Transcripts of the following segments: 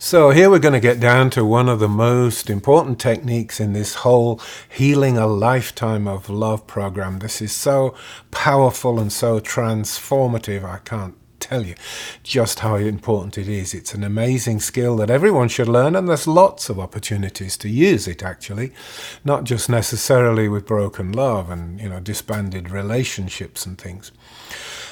So here we're going to get down to one of the most important techniques in this whole Healing a Lifetime of Love program. This is so powerful and so transformative. I can't tell you just how important it is. It's an amazing skill that everyone should learn, and there's lots of opportunities to use it, actually, not just necessarily with broken love and, disbanded relationships and things.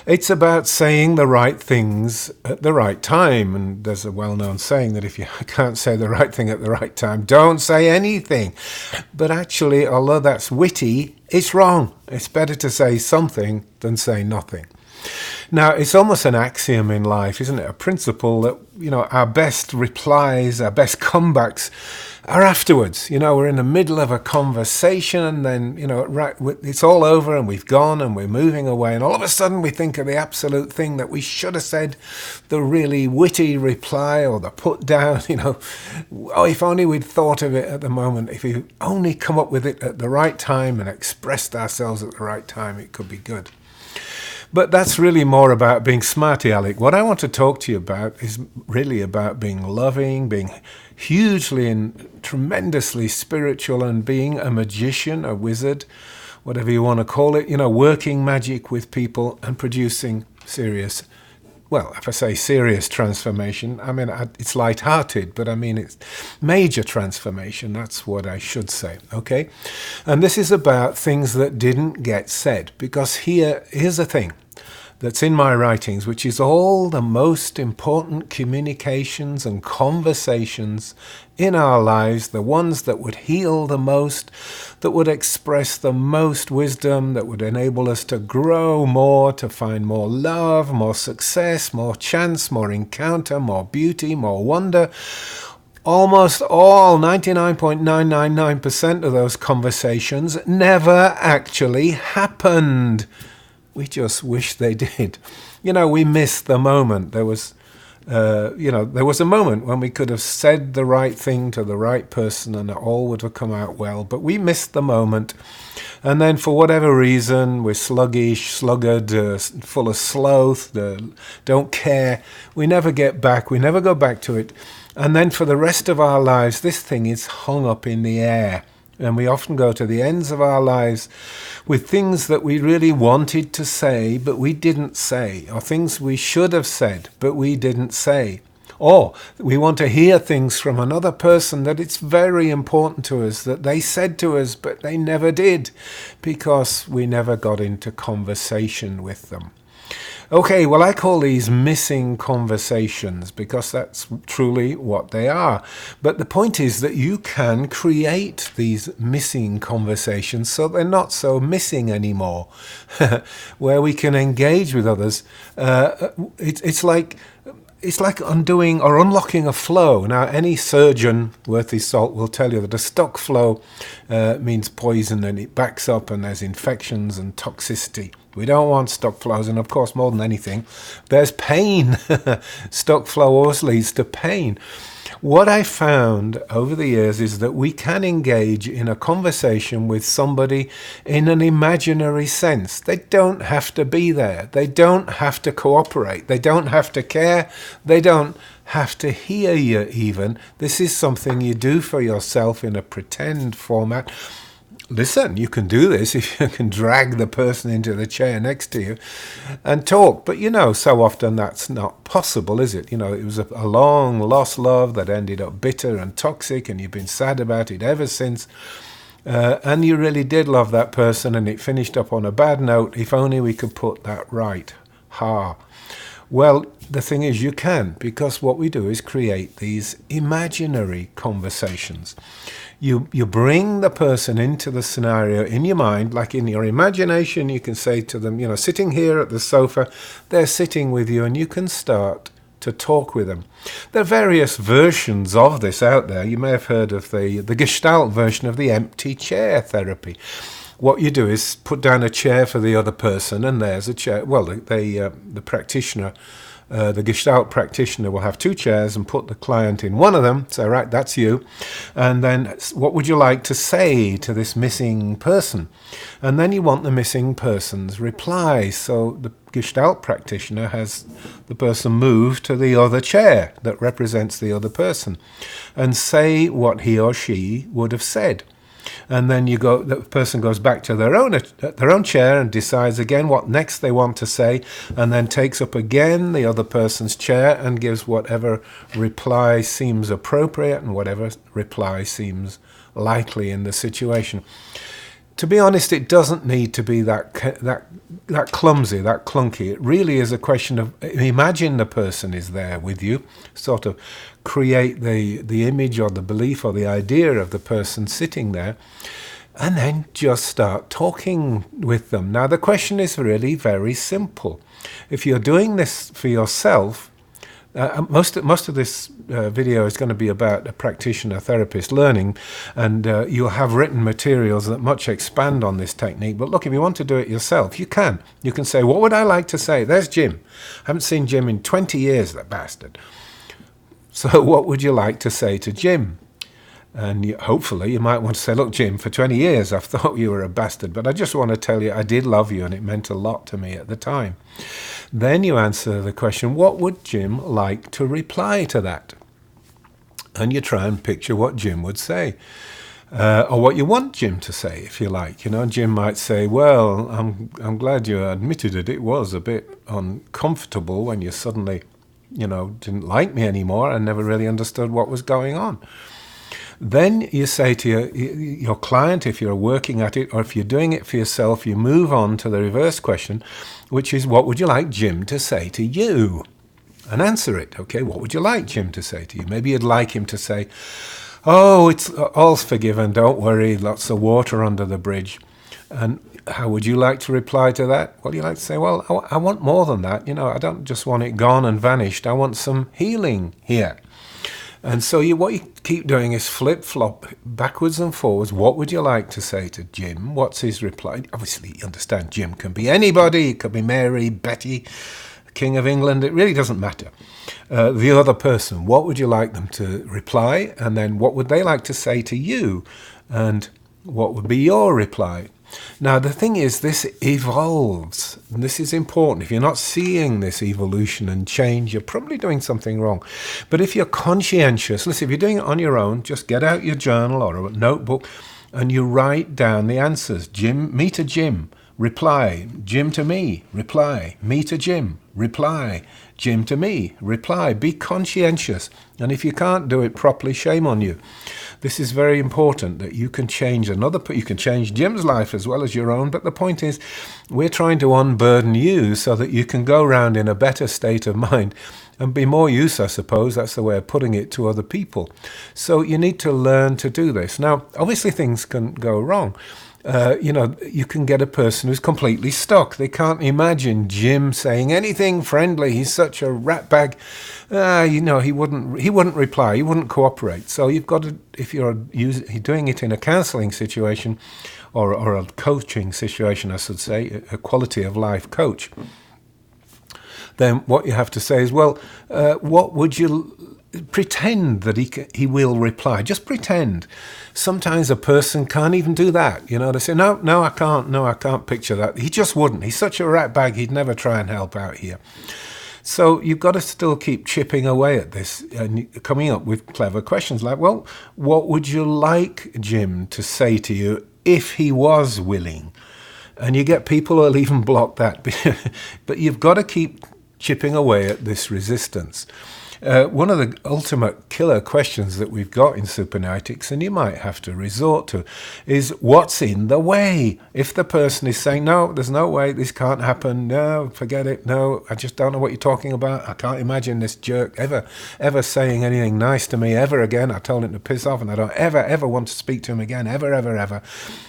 It's about saying the right things at the right time. And there's a well-known saying that if you can't say the right thing at the right time, don't say anything. But actually, although that's witty, it's wrong. It's better to say something than say nothing. Now, it's almost an axiom in life, isn't it? A principle that, our best replies, our best comebacks are afterwards. We're in the middle of a conversation and then, it's all over and we've gone and we're moving away. And all of a sudden we think of the absolute thing that we should have said, the really witty reply or the put down, if only we'd thought of it at the moment. If we only come up with it at the right time and expressed ourselves at the right time, it could be good. But that's really more about being smarty aleck. What I want to talk to you about is really about being loving, being hugely and tremendously spiritual, and being a magician, a wizard, whatever you want to call it, working magic with people and producing serious, well, if I say serious transformation, it's light-hearted, but it's major transformation. That's what I should say, okay? And this is about things that didn't get said, because here's the thing that's in my writings, which is all the most important communications and conversations in our lives, the ones that would heal the most, that would express the most wisdom, that would enable us to grow more, to find more love, more success, more chance, more encounter, more beauty, more wonder. Almost all, 99.999% of those conversations never actually happened. We just wish they did. We missed the moment. There was a moment when we could have said the right thing to the right person and it all would have come out well, but we missed the moment. And then for whatever reason, we're sluggish, sluggard, full of sloth, don't care. We never get back. We never go back to it. And then for the rest of our lives, this thing is hung up in the air. And we often go to the ends of our lives with things that we really wanted to say, but we didn't say, or things we should have said, but we didn't say. Or we want to hear things from another person that it's very important to us, that they said to us, but they never did, because we never got into conversation with them. Okay, well, I call these missing conversations because that's truly what they are. But the point is that you can create these missing conversations so they're not so missing anymore, where we can engage with others. It's like undoing or unlocking a flow. Now, any surgeon worth his salt will tell you that a stuck flow means poison and it backs up and there's infections and toxicity. We don't want stuck flows, and of course, more than anything, there's pain. Stuck flow always leads to pain. What I found over the years is that we can engage in a conversation with somebody in an imaginary sense. They don't have to be there. They don't have to cooperate. They don't have to care. They don't have to hear you even. This is something you do for yourself in a pretend format. Listen, you can do this if you can drag the person into the chair next to you and talk. But, so often that's not possible, is it? It was a long lost love that ended up bitter and toxic, and you've been sad about it ever since. And you really did love that person, and it finished up on a bad note. If only we could put that right. Well, the thing is you can, because what we do is create these imaginary conversations. You bring the person into the scenario in your mind, like in your imagination. You can say to them, sitting here at the sofa, they're sitting with you, and you can start to talk with them. There are various versions of this out there. You may have heard of the Gestalt version of the empty chair therapy. What you do is put down a chair for the other person, and there's a chair. Well, the practitioner The Gestalt practitioner will have 2 chairs and put the client in one of them, say, right, that's you, and then what would you like to say to this missing person? And then you want the missing person's reply. So the Gestalt practitioner has the person move to the other chair that represents the other person and say what he or she would have said. And then the person goes back to their own chair and decides again what next they want to say, and then takes up again the other person's chair and gives whatever reply seems appropriate and whatever reply seems likely in the situation. To be honest, it doesn't need to be that clumsy, that clunky. It really is a question of imagine the person is there with you, sort of create the image or the belief or the idea of the person sitting there, and then just start talking with them. Now, the question is really very simple. If you're doing this for yourself, most of this video is going to be about a practitioner therapist learning, and you'll have written materials that much expand on this technique. But look, if you want to do it yourself, you can. You can say, what would I like to say? There's Jim. I haven't seen Jim in 20 years, that bastard. So what would you like to say to Jim? And hopefully you might want to say, look, Jim, for 20 years I've thought you were a bastard, but I just want to tell you I did love you and it meant a lot to me at the time. Then you answer the question, what would Jim like to reply to that? And you try and picture what Jim would say. Or what you want Jim to say, if you like. Jim might say, well, I'm glad you admitted it. It was a bit uncomfortable when you suddenly, didn't like me anymore and never really understood what was going on. Then you say to your client, if you're working at it, or if you're doing it for yourself, you move on to the reverse question, which is, what would you like Jim to say to you? And answer it. Okay, what would you like Jim to say to you? Maybe you'd like him to say, oh, it's all's forgiven, don't worry, lots of water under the bridge. And how would you like to reply to that? Well, you like to say, well, I want more than that. I don't just want it gone and vanished. I want some healing here. And so what you keep doing is flip-flop backwards and forwards. What would you like to say to Jim? What's his reply? Obviously, you understand Jim can be anybody. It could be Mary, Betty, King of England. It really doesn't matter. The other person, what would you like them to reply? And then what would they like to say to you? And what would be your reply? Now, the thing is, this evolves. And this is important. If you're not seeing this evolution and change, you're probably doing something wrong. But if you're conscientious, listen, if you're doing it on your own, just get out your journal or a notebook and you write down the answers. Jim, me to Jim, reply. Jim to me, reply. Me to Jim, reply. Jim to me, reply. Be conscientious. And if you can't do it properly, shame on you. This is very important, that you can change you can change Jim's life as well as your own. But the point is, we're trying to unburden you so that you can go around in a better state of mind and be more use, I suppose. That's the way of putting it, to other people. So you need to learn to do this. Now, obviously things can go wrong. You can get a person who's completely stuck. They can't imagine Jim saying anything friendly. He's such a ratbag. He wouldn't reply. He wouldn't cooperate. So you've got to, if you're doing it in a counseling situation or a coaching situation, I should say, a quality of life coach, then what you have to say is, well, what would you pretend that he will reply? Just pretend. Sometimes a person can't even do that. They say, no, I can't. No, I can't picture that. He just wouldn't. He's such a ratbag. He'd never try and help out here. So you've got to still keep chipping away at this and coming up with clever questions like, well, what would you like Jim to say to you if he was willing? And you get people who'll even block that. But you've got to keep chipping away at this resistance. One of the ultimate killer questions that we've got in Supernoetics, and you might have to resort to, is what's in the way? If the person is saying, no, there's no way, this can't happen, no, forget it, no, I just don't know what you're talking about, I can't imagine this jerk ever saying anything nice to me ever again, I told him to piss off and I don't ever want to speak to him again, ever.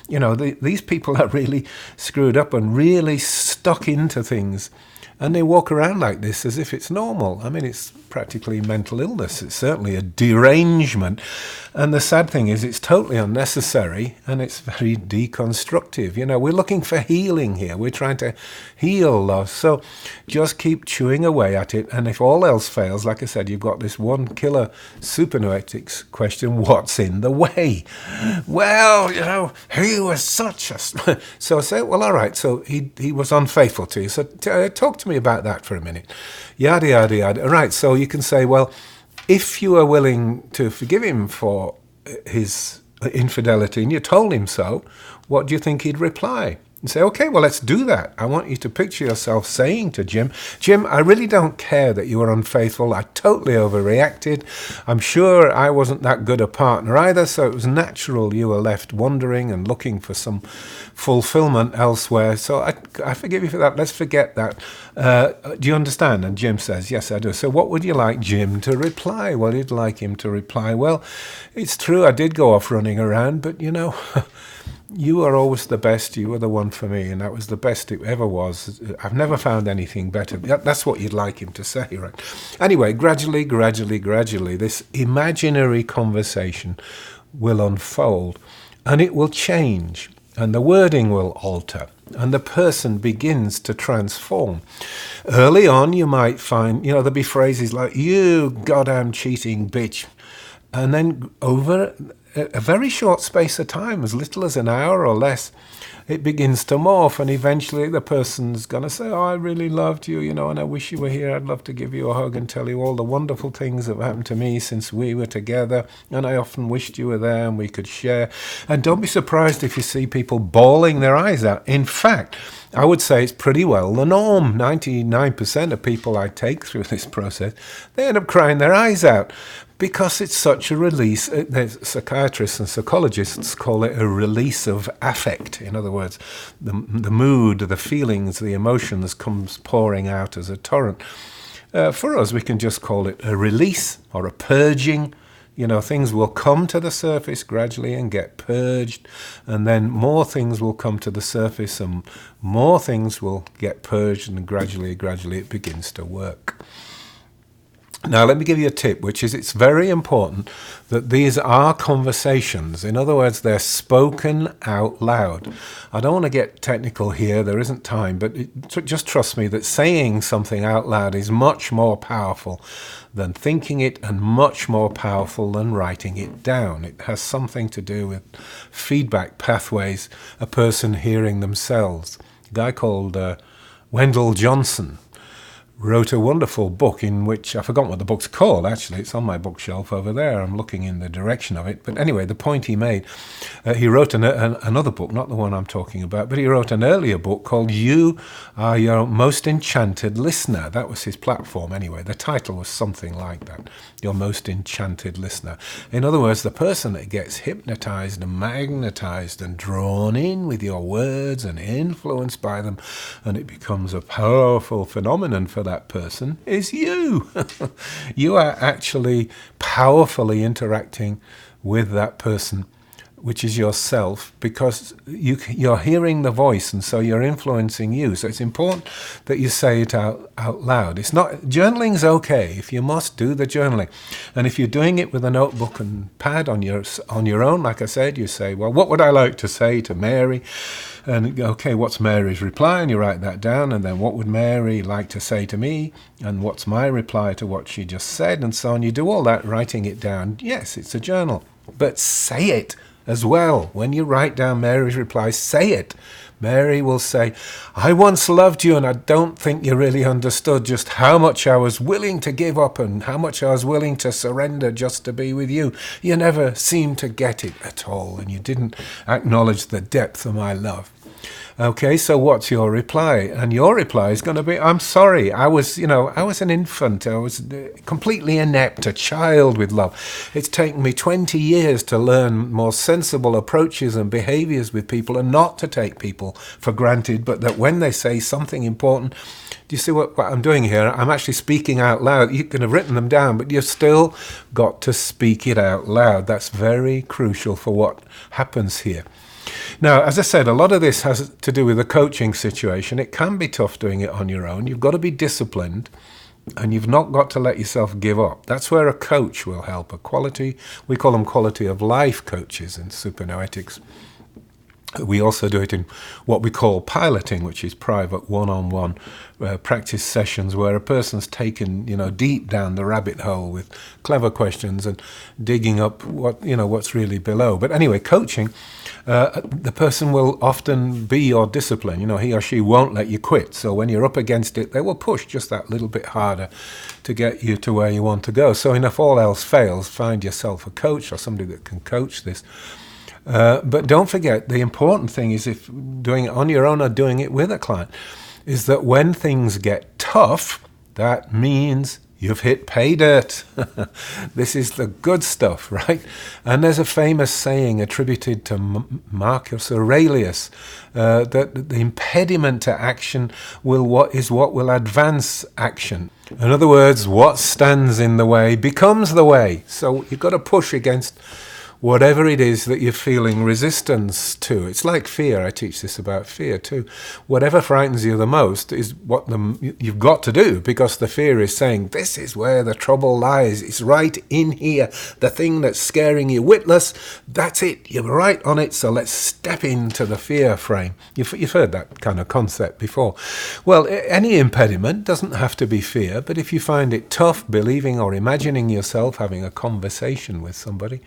These people are really screwed up and really stuck into things. And they walk around like this as if it's normal. I mean, it's practically mental illness. It's certainly a derangement. And the sad thing is it's totally unnecessary and it's very deconstructive. You know, we're looking for healing here. We're trying to heal love. So just keep chewing away at it. And if all else fails, like I said, you've got this one killer supernoetics question: what's in the way? Well, you know, he was such a... So I say, well, all right, so he was unfaithful to you. So talk to me about that for a minute. Yada, yada, yada. Right, so you can say, well, if you are willing to forgive him for his infidelity and you told him so, what do you think he'd reply? And say, okay, well, let's do that. I want you to picture yourself saying to Jim, Jim, I really don't care that you were unfaithful. I totally overreacted. I'm sure I wasn't that good a partner either, so it was natural you were left wandering and looking for some fulfillment elsewhere. So I forgive you for that. Let's forget that. Do you understand? And Jim says, yes, I do. So what would you like Jim to reply? Well, you'd like him to reply, well, it's true, I did go off running around, but, you know... You are always the best. You were the one for me, and that was the best it ever was. I've never found anything better. That's what you'd like him to say, right? Anyway, gradually, this imaginary conversation will unfold, and it will change, and the wording will alter, and the person begins to transform. Early on, you might find, you know, there'll be phrases like, you goddamn cheating bitch. And then over a very short space of time, as little as an hour or less, it begins to morph, and eventually the person's going to say, oh, I really loved you, you know, and I wish you were here. I'd love to give you a hug and tell you all the wonderful things that have happened to me since we were together, and I often wished you were there and we could share. And don't be surprised if you see people bawling their eyes out. In fact, I would say it's pretty well the norm. 99% of people I take through this process, they end up crying their eyes out. Because it's such a release. Psychiatrists and psychologists call it a release of affect. In other words, the mood, the feelings, the emotions comes pouring out as a torrent. For us, we can just call it a release or a purging. You know, things will come to the surface gradually and get purged, and then more things will come to the surface and more things will get purged, and gradually it begins to work. Now, let me give you a tip, which is it's very important that these are conversations. In other words, they're spoken out loud. I don't want to get technical here, there isn't time, but just trust me that saying something out loud is much more powerful than thinking it and much more powerful than writing it down. It has something to do with feedback pathways, a person hearing themselves. A guy called Wendell Johnson wrote a wonderful book in which, I forgot what the book's called, actually. It's on my bookshelf over there. I'm looking in the direction of it. But anyway, the point he made, he wrote another book, not the one I'm talking about, but he wrote an earlier book called You Are Your Most Enchanted Listener. That was his platform anyway. The title was something like that, Your Most Enchanted Listener. In other words, the person that gets hypnotized and magnetized and drawn in with your words and influenced by them, and it becomes a powerful phenomenon for that person, is you. You are actually powerfully interacting with that person, which is yourself, because you're hearing the voice, and so you're influencing you. So it's important that you say it out loud. It's not, journaling's okay. If you must, do the journaling. And if you're doing it with a notebook and pad on your own, like I said, you say, well, what would I like to say to Mary? And okay, what's Mary's reply? And you write that down. And then what would Mary like to say to me? And what's my reply to what she just said? And so on. You do all that, writing it down. Yes, it's a journal. But say it as well. When you write down Mary's reply, say it. Mary will say, I once loved you, and I don't think you really understood just how much I was willing to give up and how much I was willing to surrender just to be with you. You never seemed to get it at all, and you didn't acknowledge the depth of my love. Okay, so what's your reply? And your reply is going to be, I'm sorry, I was an infant. I was completely inept, a child with love. It's taken me 20 years to learn more sensible approaches and behaviors with people, and not to take people for granted, but that when they say something important, do you see what I'm doing here? I'm actually speaking out loud. You can have written them down, but you've still got to speak it out loud. That's very crucial for what happens here. Now, as I said, a lot of this has to do with the coaching situation. It can be tough doing it on your own. You've got to be disciplined, and you've not got to let yourself give up. That's where a coach will help. We call them quality of life coaches in supernoetics. We also do it in what we call piloting, which is private one-on-one practice sessions where a person's taken, deep down the rabbit hole with clever questions and digging up what's really below. But anyway, coaching, the person will often be your discipline. He or she won't let you quit. So when you're up against it, they will push just that little bit harder to get you to where you want to go. So if all else fails, find yourself a coach or somebody that can coach this. But don't forget, the important thing is, if doing it on your own or doing it with a client, is that when things get tough, that means you've hit pay dirt. This is the good stuff, right? And there's a famous saying attributed to Marcus Aurelius that the impediment to action is what will advance action. In other words, what stands in the way becomes the way. So you've got to push against whatever it is that you're feeling resistance to. It's like fear. I teach this about fear too. Whatever frightens you the most is what you've got to do, because the fear is saying, this is where the trouble lies. It's right in here. The thing that's scaring you witless, that's it. You're right on it, so let's step into the fear frame. You've heard that kind of concept before. Well, any impediment doesn't have to be fear, but if you find it tough believing or imagining yourself having a conversation with somebody,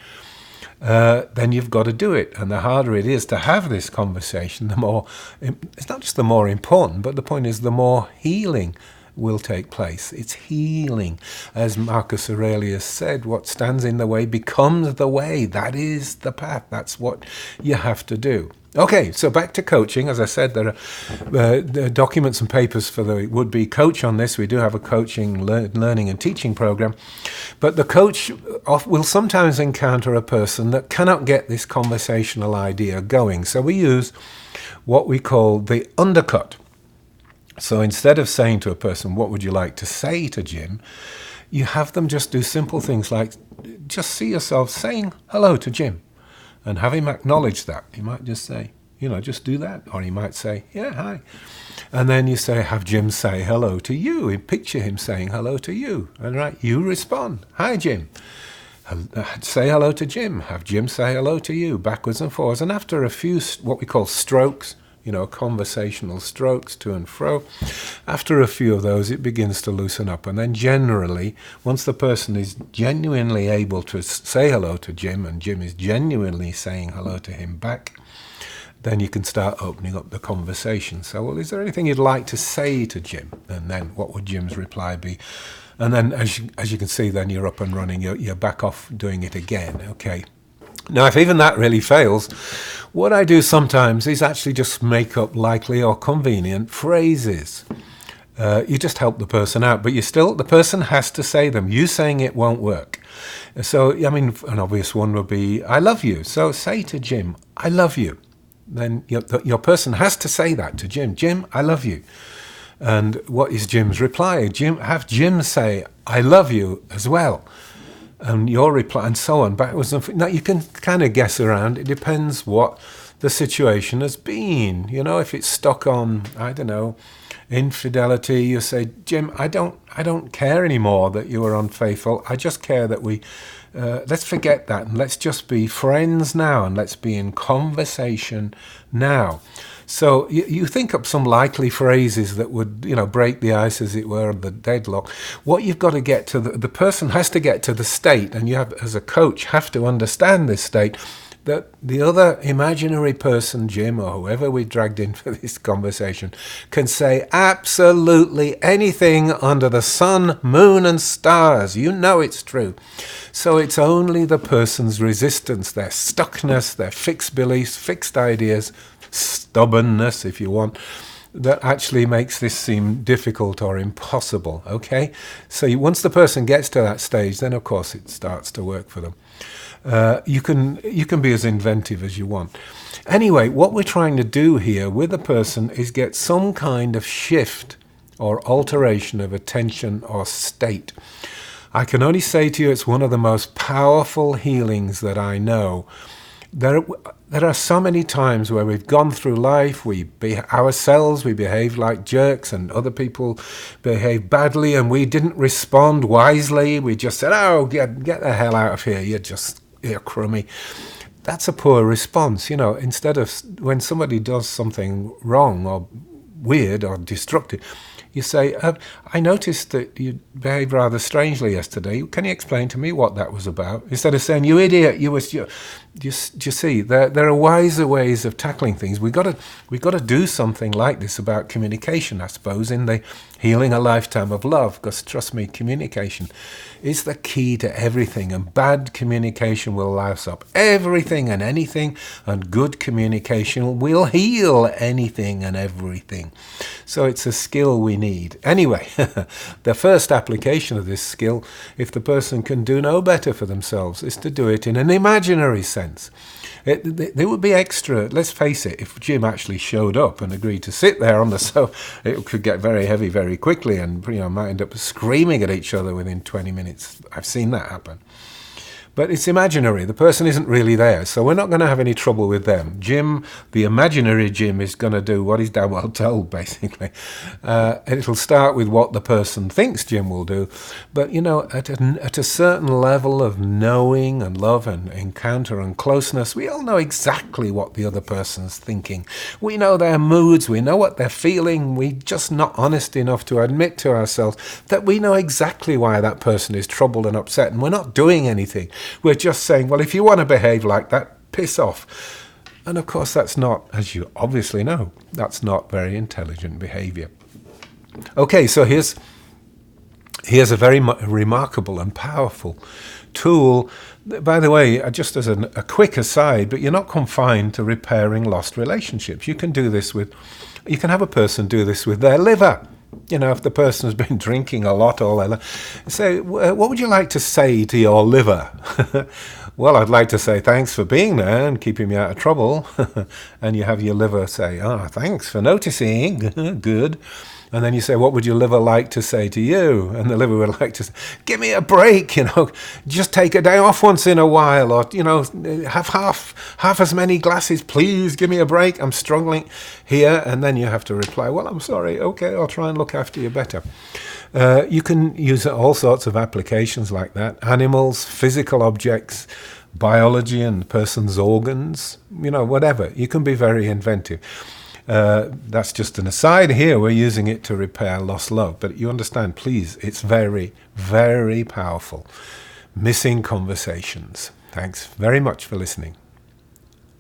then you've got to do it. And the harder it is to have this conversation, the more, it's not just the more important, but the point is the more healing will take place. It's healing. As Marcus Aurelius said, what stands in the way becomes the way. That is the path. That's what you have to do. Okay, so back to coaching. As I said, there are documents and papers for the would-be coach on this. We do have a coaching, learning and teaching program. But the coach will sometimes encounter a person that cannot get this conversational idea going. So we use what we call the undercut. So instead of saying to a person, what would you like to say to Jim? You have them just do simple things like just see yourself saying hello to Jim. And have him acknowledge that. He might just say, just do that. Or he might say, yeah, hi. And then you say, have Jim say hello to you. You picture him saying hello to you. And you respond, hi, Jim. Say hello to Jim. Have Jim say hello to you, backwards and forwards. And after a few, what we call strokes, conversational strokes to and fro, after a few of those, it begins to loosen up. And then generally, once the person is genuinely able to say hello to Jim, and Jim is genuinely saying hello to him back, then you can start opening up the conversation. So, well, is there anything you'd like to say to Jim? And then what would Jim's reply be? And then, as you can see, then you're up and running. You're back off doing it again. Okay. Now, if even that really fails, what I do sometimes is actually just make up likely or convenient phrases. You just help the person out, but the person has to say them. You saying it won't work. So, an obvious one would be, I love you. So say to Jim, I love you. Then your person has to say that to Jim. Jim, I love you. And what is Jim's reply? Have Jim say, I love you as well. And your reply, and so on, backwards and forwards. Now, you can kind of guess around. It depends what the situation has been. If it's stuck on, I don't know, infidelity, you say, Jim, I don't care anymore that you were unfaithful. I just care that let's forget that and let's just be friends now and let's be in conversation now. So you think up some likely phrases that would, break the ice, as it were, the deadlock. What you've got to get to, the person has to get to the state, and you have, as a coach, have to understand this state, that the other imaginary person, Jim, or whoever we dragged in for this conversation, can say absolutely anything under the sun, moon, and stars. It's true. So it's only the person's resistance, their stuckness, their fixed beliefs, fixed ideas, stubbornness, if you want, that actually makes this seem difficult or impossible, okay? So once the person gets to that stage, then of course it starts to work for them. You can be as inventive as you want. Anyway, what we're trying to do here with a person is get some kind of shift or alteration of attention or state. I can only say to you it's one of the most powerful healings that I know. There, there are so many times where we've gone through life, ourselves, we behave like jerks and other people behave badly and we didn't respond wisely. We just said, oh, get the hell out of here, you're crummy. That's a poor response. Instead of when somebody does something wrong or weird or destructive, you say, I noticed that you behaved rather strangely yesterday. Can you explain to me what that was about? Instead of saying, you idiot, you see, there are wiser ways of tackling things. We've got to do something like this about communication, I suppose, in the Healing a Lifetime of Love, because trust me, communication is the key to everything, and bad communication will louse up everything and anything, and good communication will heal anything and everything. So it's a skill we need. Anyway, the first application of this skill, if the person can do no better for themselves, is to do it in an imaginary sense. There would be extra, let's face it, if Jim actually showed up and agreed to sit there on the sofa, it could get very heavy very quickly and might end up screaming at each other within 20 minutes. I've seen that happen. But it's imaginary. The person isn't really there, so we're not going to have any trouble with them. Jim, the imaginary Jim, is going to do what he's damn well told, basically. It'll start with what the person thinks Jim will do. But, at a certain level of knowing and love and encounter and closeness, we all know exactly what the other person's thinking. We know their moods. We know what they're feeling. We're just not honest enough to admit to ourselves that we know exactly why that person is troubled and upset, and we're not doing anything. We're just saying, well, if you want to behave like that, piss off. And of course, that's not, as you obviously know, that's not very intelligent behavior. Okay, so here's a very remarkable and powerful tool. By the way, just as a quick aside, but you're not confined to repairing lost relationships. You can have a person do this with their liver. If the person has been drinking a lot all their life, say, what would you like to say to your liver? Well, I'd like to say thanks for being there and keeping me out of trouble. And you have your liver say, thanks for noticing. Good. And then you say, what would your liver like to say to you? And the liver would like to say, give me a break, just take a day off once in a while, or, have half as many glasses, please give me a break, I'm struggling here. And then you have to reply, well, I'm sorry, okay, I'll try and look after you better. You can use all sorts of applications like that. Animals, physical objects, biology and the person's organs, whatever. You can be very inventive. That's just an aside here. We're using it to repair lost love. But you understand, please, it's very, very powerful. Missing conversations. Thanks very much for listening.